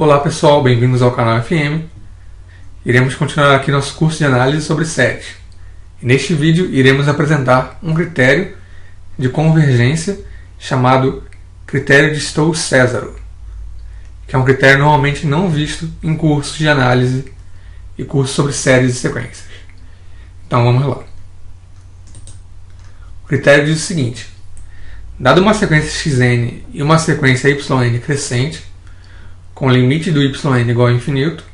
Olá pessoal, bem-vindos ao canal FM. Iremos continuar aqui nosso curso de análise sobre séries. E neste vídeo iremos apresentar um critério de convergência chamado critério de Stokes-Césaro, que é um critério normalmente não visto em cursos de análise e cursos sobre séries e sequências. Então vamos lá. O critério diz o seguinte: dada uma sequência xn e uma sequência yn crescente, com limite do yn igual a infinito,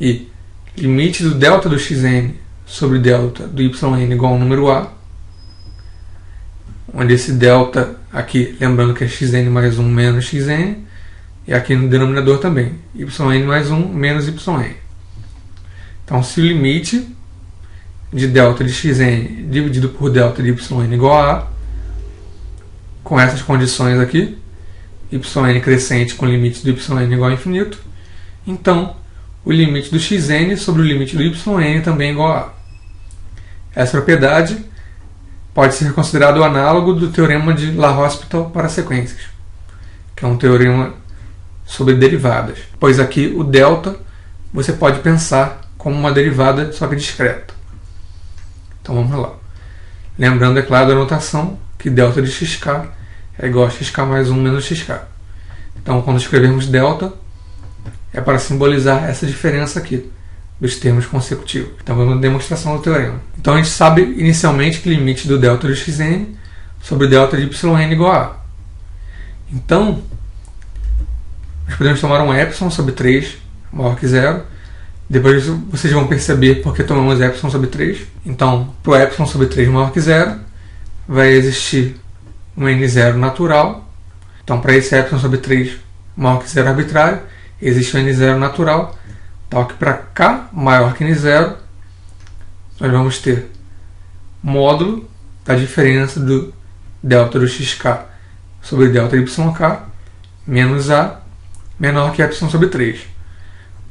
e limite do delta do xn sobre delta do yn igual ao número a, onde esse delta aqui, lembrando que é xn mais 1 menos xn, e aqui no denominador também, yn mais 1 menos yn. Então, se o limite de delta de xn dividido por delta de yn igual a, com essas condições aqui, yn crescente com limite do yn igual a infinito, então o limite do xn sobre o limite do yn também é igual a. Essa propriedade pode ser considerado o análogo do teorema de LaHospital para sequências, que é um teorema sobre derivadas, pois aqui o delta você pode pensar como uma derivada, só que discreta. Então vamos lá. Lembrando, é claro, da notação que delta de xk é igual a xk mais 1 menos xk. Então, quando escrevermos delta, é para simbolizar essa diferença aqui dos termos consecutivos. Então, vamos à demonstração do teorema. Então, a gente sabe inicialmente que o limite do delta de xn sobre delta de yn é igual a. Então, nós podemos tomar um epsilon sobre 3 maior que zero. Depois vocês vão perceber porque tomamos epsilon sobre 3. Então, para o epsilon sobre 3 maior que zero, vai existir um n0 natural. Então, para esse epsilon sobre 3 maior que zero arbitrário, existe um n0 natural, tal que para k maior que n0, nós vamos ter módulo da diferença do delta do xk sobre delta de yk menos a menor que epsilon sobre 3,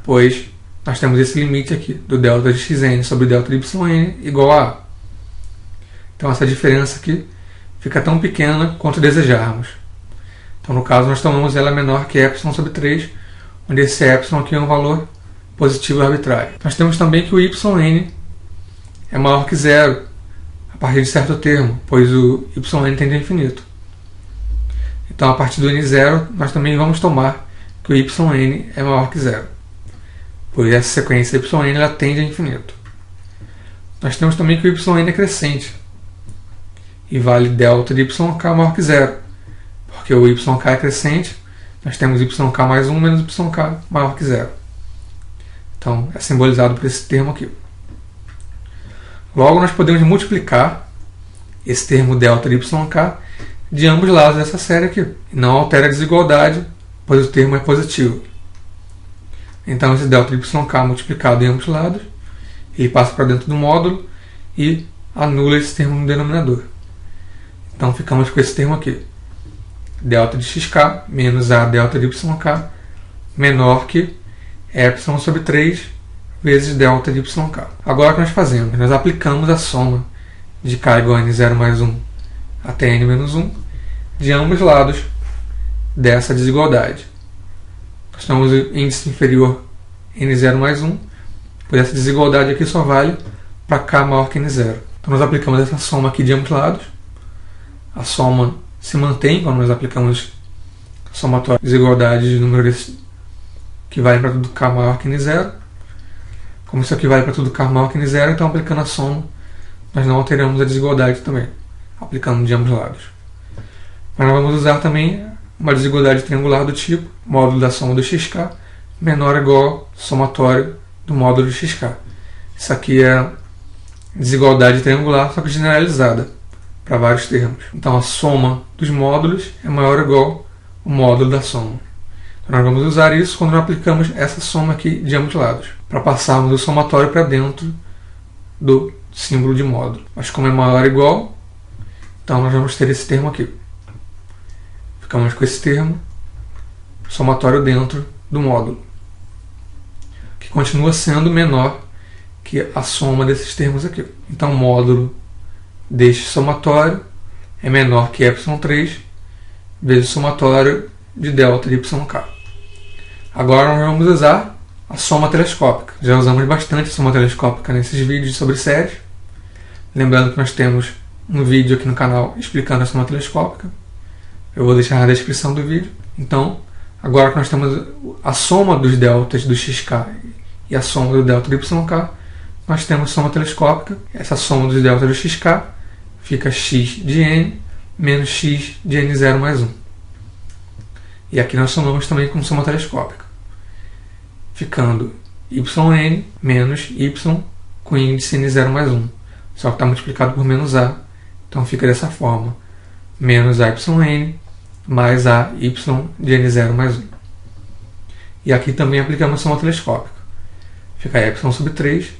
pois nós temos esse limite aqui do delta de xn sobre delta de yn igual a. Então essa diferença aqui fica tão pequena quanto desejarmos. Então no caso nós tomamos ela menor que epsilon sobre 3, onde esse epsilon aqui é um valor positivo arbitrário. Nós temos também que o yn é maior que zero a partir de certo termo, pois o yn tende a infinito. Então a partir do n0 nós também vamos tomar que o yn é maior que zero, pois essa sequência yn ela tende a infinito. Nós temos também que o yn é crescente e vale delta de yk maior que zero, porque o yk é crescente, nós temos yk mais 1 menos yk maior que zero. Então é simbolizado por esse termo aqui. Logo nós podemos multiplicar esse termo delta de yk de ambos os lados dessa série aqui, e não altera a desigualdade, pois o termo é positivo. Então esse delta de yk multiplicado em ambos os lados, ele passa para dentro do módulo e anula esse termo no denominador. Então ficamos com esse termo aqui, delta de xk menos a delta de yk menor que epsilon sobre 3 vezes delta de yk. Agora o que nós fazemos? Nós aplicamos a soma de k igual a n0 mais 1 até n menos 1 de ambos os lados dessa desigualdade. Nós temos o índice inferior n0 mais 1, pois essa desigualdade aqui só vale para k maior que n0. Então nós aplicamos essa soma aqui de ambos os lados. A soma se mantém quando nós aplicamos a somatória de desigualdade de número que vale para tudo k maior que n0. Como isso aqui vale para tudo k maior que n0, então aplicando a soma, nós não alteramos a desigualdade também, aplicando de ambos os lados. Mas nós vamos usar também uma desigualdade triangular do tipo módulo da soma do xk menor ou igual ao somatório do módulo de xk. Isso aqui é desigualdade triangular, só que generalizada para vários termos. Então a soma dos módulos é maior ou igual ao módulo da soma. Então nós vamos usar isso quando nós aplicamos essa soma aqui de ambos os lados, para passarmos o somatório para dentro do símbolo de módulo. Mas como é maior ou igual, então nós vamos ter esse termo aqui. Ficamos com esse termo, somatório dentro do módulo, que continua sendo menor que a soma desses termos aqui. Então módulo deste somatório é menor que epsilon 3 vezes o somatório de delta de yk. Agora nós vamos usar a soma telescópica. Já usamos bastante a soma telescópica nesses vídeos sobre séries. Lembrando que nós temos um vídeo aqui no canal explicando a soma telescópica. Eu vou deixar na descrição do vídeo. Então, agora que nós temos a soma dos deltas do xk e a soma do delta do yk, nós temos soma telescópica. Essa soma dos deltas do xk fica x de n menos x de n0 mais 1. E aqui nós somamos também com soma telescópica, ficando yn menos y com índice n0 mais 1. Só que está multiplicado por menos a, então fica dessa forma: menos ayn mais a y de n0 mais 1. E aqui também aplicamos soma telescópica. Fica y sobre 3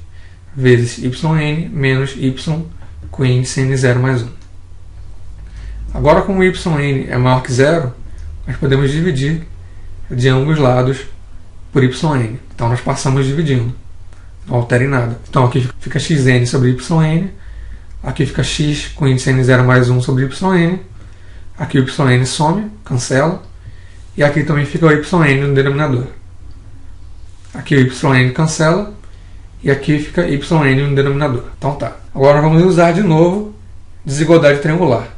vezes yn menos y com índice n0 mais 1. Agora, como o yn é maior que zero, nós podemos dividir de ambos lados por yn. Então nós passamos dividindo, não altera em nada. Então aqui fica xn sobre yn, aqui fica x com índice n0 mais 1 sobre yn, aqui o yn some, cancela, e aqui também fica o yn no denominador. Aqui o yn cancela, e aqui fica yn no denominador. Então tá. Agora vamos usar de novo desigualdade triangular.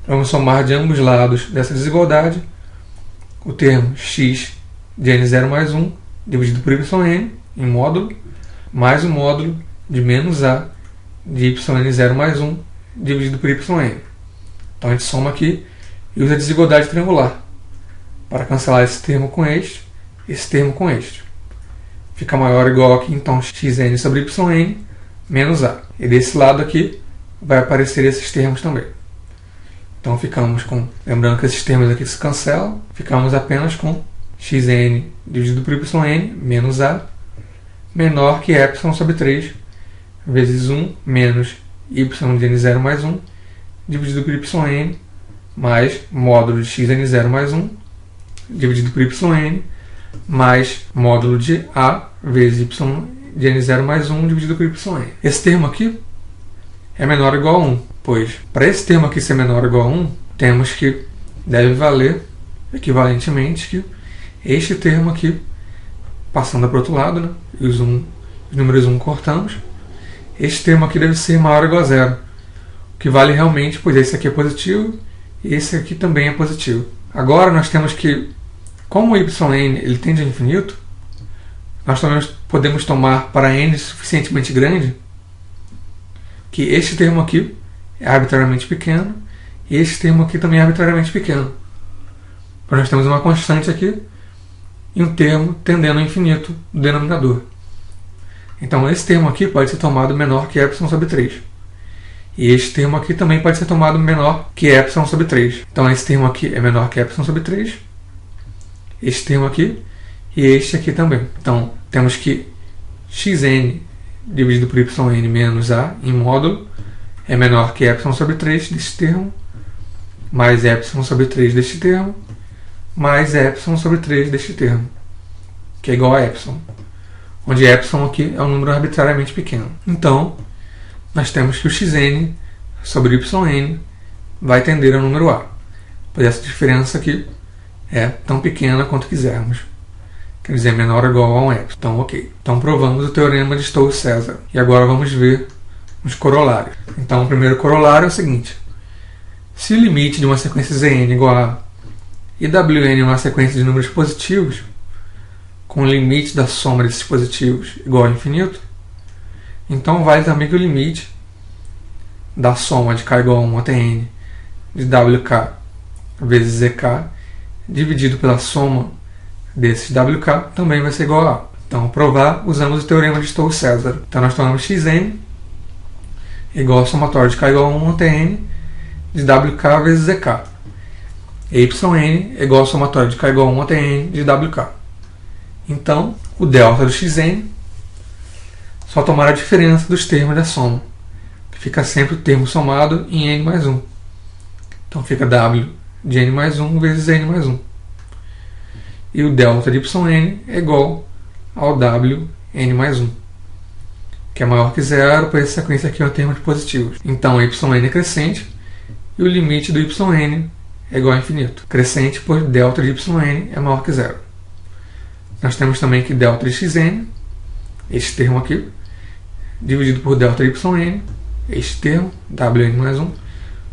Vamos somar de ambos lados dessa desigualdade o termo x de n0 mais 1 dividido por yn em módulo, mais o módulo de menos a de yn0 mais 1 dividido por yn. Então a gente soma aqui e usa a desigualdade triangular para cancelar esse termo com este com este. Fica maior ou igual aqui, então, xn sobre yn menos a. E desse lado aqui vai aparecer esses termos também. Então ficamos com, lembrando que esses termos aqui se cancelam, ficamos apenas com xn dividido por yn menos a menor que y sobre 3 vezes 1 menos y de n0 mais 1 dividido por yn mais módulo de xn0 mais 1 dividido por yn mais módulo de a vezes y de n0 mais 1 dividido por yn. Esse termo aqui é menor ou igual a 1, pois para esse termo aqui ser menor ou igual a 1, temos que deve valer equivalentemente que este termo aqui, passando para o outro lado, né, e os números 1 cortamos, este termo aqui deve ser maior ou igual a 0, o que vale realmente, pois esse aqui é positivo e esse aqui também é positivo. Agora nós temos que, como o yn ele tende a infinito, nós também podemos tomar para n suficientemente grande que este termo aqui é arbitrariamente pequeno e este termo aqui também é arbitrariamente pequeno. Então nós temos uma constante aqui e um termo tendendo ao infinito no denominador. Então esse termo aqui pode ser tomado menor que y sobre 3. E este termo aqui também pode ser tomado menor que y sobre 3. Então esse termo aqui é menor que y sobre 3. Este termo aqui e este aqui também. Então temos que xn dividido por yn menos a em módulo é menor que y sobre 3 deste termo, mais y sobre 3 deste termo, mais y sobre 3 deste termo, que é igual a y, onde y aqui é um número arbitrariamente pequeno. Então, nós temos que o xn sobre yn vai tender ao número a, pois essa diferença aqui é tão pequena quanto quisermos. Quer dizer, menor ou igual a 1 y. Então, ok. Então, provamos o teorema de Stokes-César. E agora vamos ver os corolários. Então, o primeiro corolário é o seguinte. Se o limite de uma sequência Zn igual a e Wn é uma sequência de números positivos, com o limite da soma desses positivos igual a infinito, então vale também que o limite da soma de k igual a 1 até n de wk vezes zk dividido pela soma desses wk também vai ser igual a A. Então, provar, usamos o teorema de Stokes-César. Então, nós tomamos xn igual ao somatório de k igual a 1 até n de wk vezes zk. E yn é igual ao somatório de k igual a 1 até n de wk. Então, o delta do xn só tomar a diferença dos termos da soma, que fica sempre o termo somado em n mais 1. Então, fica w de n mais 1 vezes n mais 1. E o delta de yn é igual ao w n mais 1, que é maior que zero, pois essa sequência aqui é um termo de positivos. Então, yn é crescente e o limite do yn é igual a infinito. Crescente, pois delta de yn é maior que zero. nós temos também que delta de xn, este termo aqui, dividido por delta de yn, este termo, wn mais 1.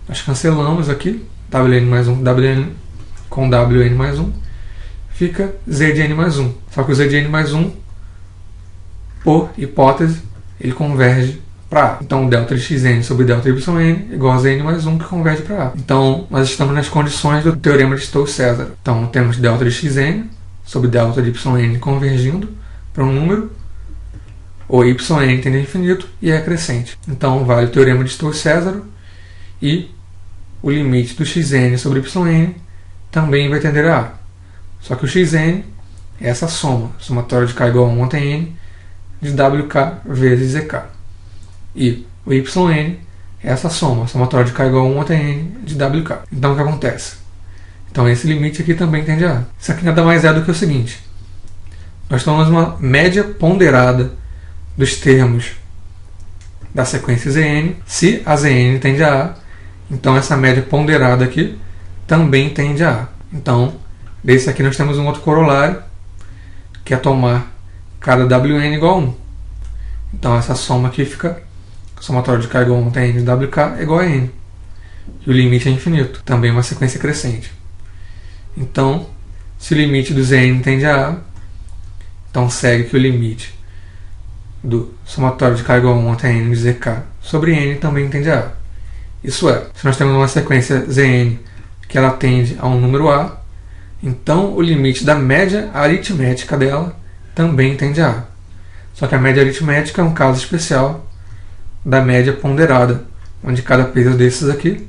Nós cancelamos aqui, wn mais 1, wn com wn mais 1, fica z de n mais 1. Só que o z de n mais 1, por hipótese, ele converge para A. Então, delta de xn sobre delta de yn igual a zn mais 1, que converge para A. Então, nós estamos nas condições do teorema de Stokes-César. Então, temos delta de xn sobre delta de yn convergindo para um número, o yn tende a infinito e é crescente. Então, vale o teorema de Stokes-César e o limite do xn sobre yn também vai tender a A. Só que o xn é essa soma, somatória de k igual a 1 até n, de wk vezes zk. E o yn é essa soma, somatória de k igual a 1 até n, de wk. Então, o que acontece? Então, esse limite aqui também tende a A. Isso aqui nada mais é do que o seguinte. Nós temos uma média ponderada dos termos da sequência Zn. Se a Zn tende a A, então essa média ponderada aqui também tende a A. Então, desse aqui nós temos um outro corolário, que é tomar cada wn igual a 1. Então, essa soma aqui fica somatório de k igual a 1 até n de wk é igual a n. E o limite é infinito. Também uma sequência crescente. Então, se o limite do Zn tende a A, então segue que o limite do somatório de k igual a 1 até n de zk sobre n também tende a A. Isso é, se nós temos uma sequência Zn que ela tende a um número A, então o limite da média aritmética dela também tende a A. Só que a média aritmética é um caso especial da média ponderada, onde cada peso desses aqui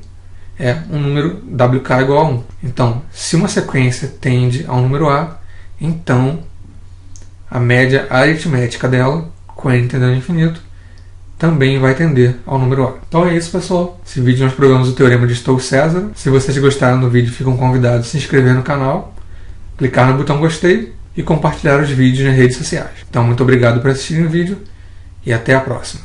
é um número wk igual a 1. Então, se uma sequência tende a um número A, então a média aritmética dela, com n tendendo ao infinito, também vai tender ao número A. Então é isso, pessoal. Esse vídeo nós provamos o teorema de Stokes-César. Se vocês gostaram do vídeo, ficam convidados a se inscrever no canal, clicar no botão gostei e compartilhar os vídeos nas redes sociais. Então, muito obrigado por assistirem o vídeo e até a próxima.